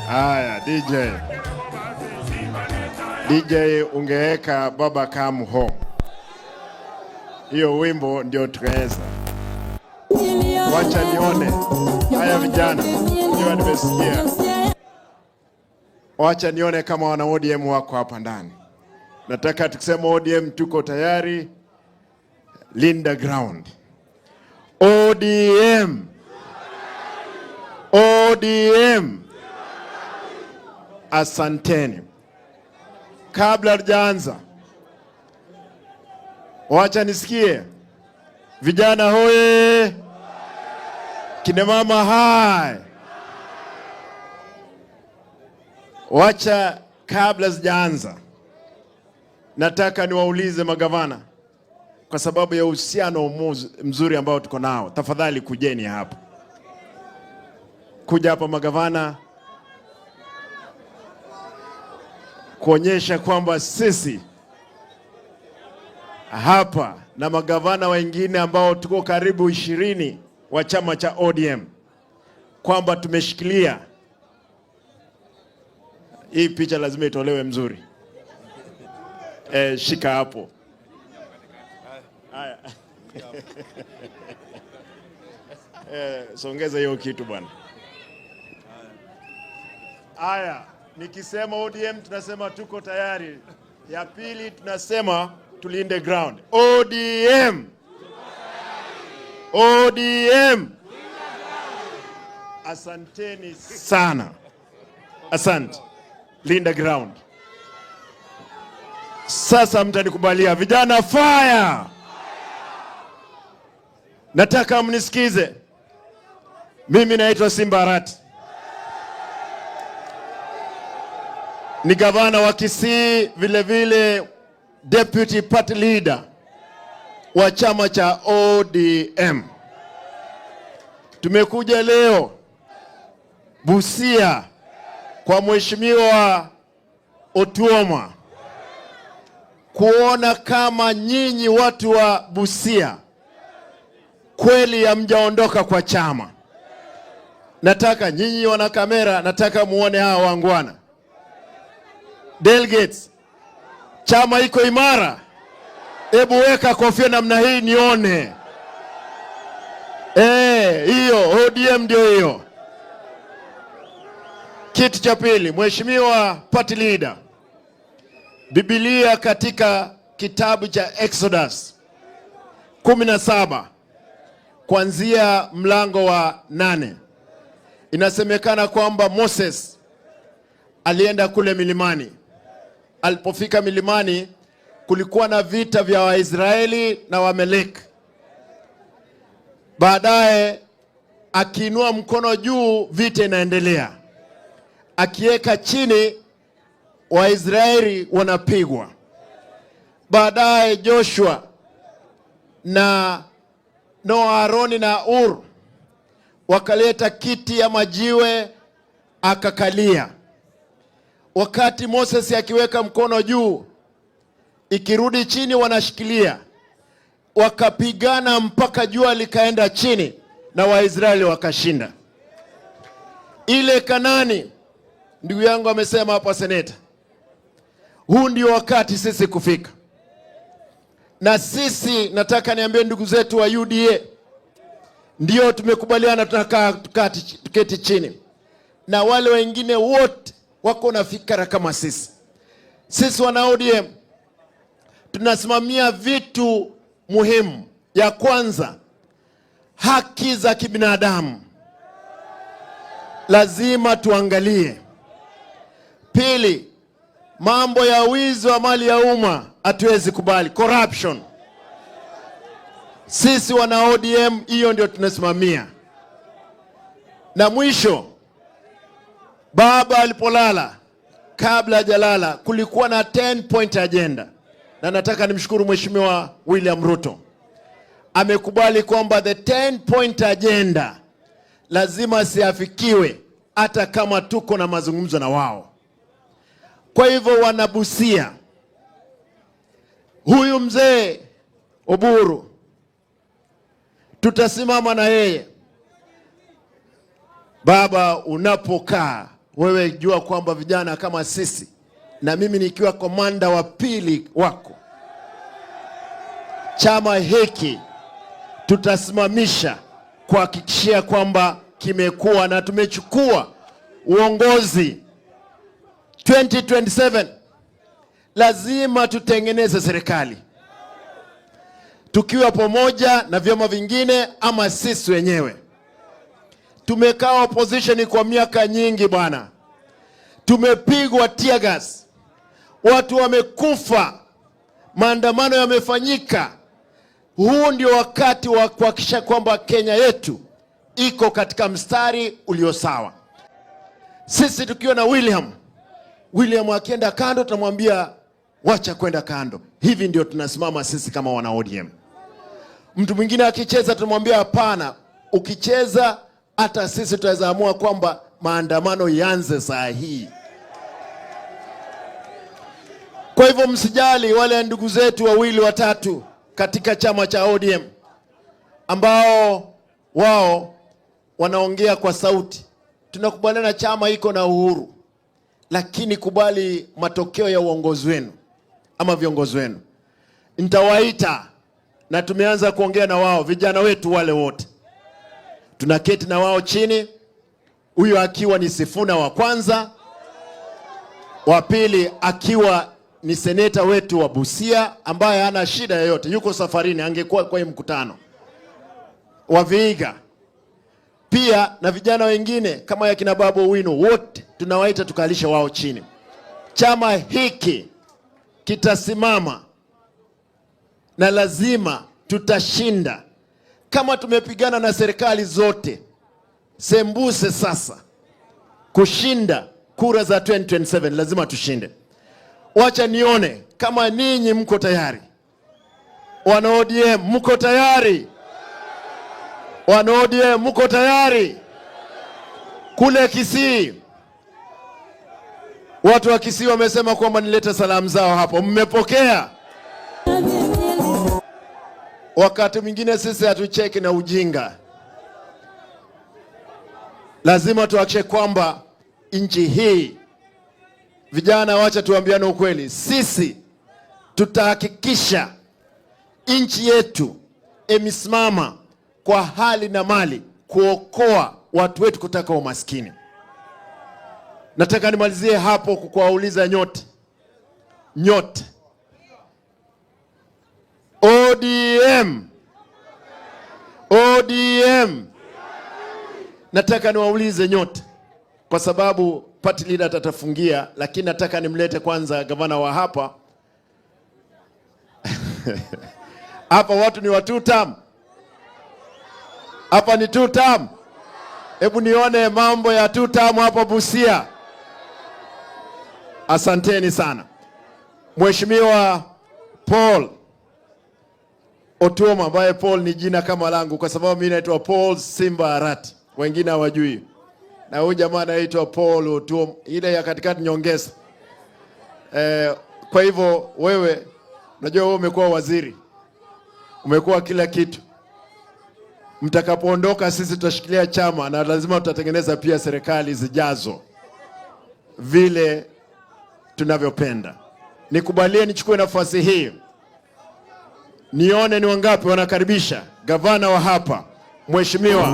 Haya, DJ ungeweka Baba Come Home. Hiyo wimbo ndio tukaweza. Wacha nione. Haya vijana, ndio nimesikia. Wacha nione kama wana ODM wako hapa ndani. Nataka tukisema ODM tuko tayari. Linda ground. ODM. ODM. Asanteni. Kabla hatujaanza, wacha nisikie. Vijana hoye. Kina mama hai. Wacha kabla sijaanza, nataka niwaulize magavana, kwa sababu ya uhusiano mzuri ambao tuko nao. Tafadhali kujeni hapa. Kuja hapa magavana, kuonyesha kwamba sisi hapa na magavana wengine ambao tuko karibu 20 wa chama cha ODM kwamba tumeshikilia. Hii picha lazima itolewe mzuri. Shika hapo. Haya. Songeza hiyo kitu bwana. Haya, nikisema ODM tunasema tuko tayari. Ya pili tunasema tulinde ground. ODM. ODM. Asanteni sana. Asante. Linda ground. Sasa mtanikubalia vijana, fire. Nataka mnisikize. Mimi naitwa Simba Arati. Ni gavana wa Kisii, vile vile deputy party leader wa chama cha ODM. Tumekuja leo Busia kwa Mheshimiwa Otuoma kuona kama nyinyi watu wa Busia kweli hamjaondoka kwa chama. Nataka nyinyi wana kamera, nataka muone hawa wangwana. Delegates, chama iko imara. Hebu weka kofia namna hii nione. Hiyo ODM ndio hiyo. Kitu cha pili, Mheshimiwa party leader, Biblia katika kitabu cha Exodus 17 kuanzia mlango wa 8 inasemekana kwamba Moses alienda kule milimani. Alipofika milimani kulikuwa na vita vya Waisraeli na Wameleki. Baadaye akiinua mkono juu, vita inaendelea. Akiweka chini, Waisraeli wanapigwa. Baadaye Joshua na Aroni na Ur wakaleta kiti ya majiwe akakalia. Wakati Moses akiweka mkono juu, ikirudi chini wanashikilia. Wakapigana mpaka jua likaenda chini na Waisraeli wakashinda. Ile Kanani, ndugu yangu amesema hapa seneta, huu ndio wakati sisi kufika. Na sisi nataka niambie ndugu zetu wa UDA, ndio tumekubaliana tunakaa tuketi chini. Na wale wengine wote wako na fikra kama sisi. Sisi wana ODM tunasimamia vitu muhimu. Ya kwanza, haki za kibinadamu lazima tuangalie. Pili, mambo ya wizi wa mali ya umma hatuwezi kubali, corruption. Sisi wana ODM hiyo ndio tunasimamia. Na mwisho, baba alipolala, kabla hajalala, kulikuwa na 10-point agenda. Na nataka nimshukuru Mheshimiwa William Ruto. Amekubali kwamba the 10-point agenda lazima siafikiwe hata kama tuko na mazungumzo na wao. Kwa hivyo wanabusia, huyu mzee Oburu tutasimama na yeye. Baba, unapokaa wewe jua kwamba vijana kama sisi na mimi nikiwa komanda wa pili wako, chama hiki tutasimamisha kuhakikishia kwamba kimekuwa na tumechukua uongozi 2027. Lazima tutengeneze serikali tukiwa pamoja na vyama vingine ama sisi wenyewe. Tumekaa opposition kwa miaka nyingi bwana, tumepigwa tear gas, watu wamekufa, maandamano yamefanyika. Huu ndio wakati wa kuhakikisha kwamba Kenya yetu iko katika mstari ulio sawa. Sisi tukiwa na William akienda kando tunamwambia wacha kwenda kando. Hivi ndio tunasimama sisi kama wana ODM. Mtu mwingine akicheza tunamwambia hapana, ukicheza hata sisi tutaweza amua kwamba maandamano yaanze saa hii. Kwa hivyo msijali wale ndugu zetu wawili watatu katika chama cha ODM ambao wao wanaongea kwa sauti. Tunakubaliana chama iko na uhuru, lakini kubali matokeo ya uongozi wenu ama viongozi wenu. Nitawaita na tumeanza kuongea na wao, vijana wetu wale wote. Tunaketi na wao chini, huyo akiwa ni Sifuna wa kwanza, wa pili akiwa ni seneta wetu wa Busia ambaye hana shida yoyote, yuko safarini, angekuwa kwa mkutano wa Vihiga. Pia na vijana wengine kama ya kina Babu Owino, wote tunawaita tukalisha wao chini. Chama hiki kitasimama na lazima tutashinda. Kama tumepigana na serikali zote, sembuse sasa kushinda kura za 2027, lazima tushinde. Wacha nione kama ninyi mko tayari. Wana ODM mko tayari? Wana ODM mko tayari? Kule Kisii, watu wa Kisii wamesema kwamba nilete salamu zao hapo. Mmepokea? Wakati mwingine sisi hatucheki na ujinga. Lazima tuhakikishe kwamba nchi hii, vijana wacha tuambiane ukweli, sisi tutahakikisha nchi yetu imesimama kwa hali na mali kuokoa watu wetu kutoka umaskini. Nataka nimalizie hapo kuwauliza nyote ODM. Nataka niwaulize nyote kwa sababu party leader atatafungia, lakini nataka nimlete kwanza gavana wa hapa. Hapa watu ni wa 2 term. Hapa ni 2 term. Hebu nione mambo ya 2 term hapa Busia. Asanteni sana. Mheshimiwa Paul Otuoma, ambaye Paul ni jina kama langu kwa sababu mimi naitwa Paul Simba Arati, wengine hawajui. Na huyu jamaa anaitwa Paul Otuoma, ile ya katikati nyongeza. Kwa hivyo wewe, najua wewe umekuwa waziri, umekuwa kila kitu. Mtakapoondoka sisi tutashikilia chama na lazima tutatengeneza pia serikali zijazo vile tunavyopenda. Nikubalie nichukue nafasi hii nione ni wangapi wanakaribisha gavana wa hapa Mheshimiwa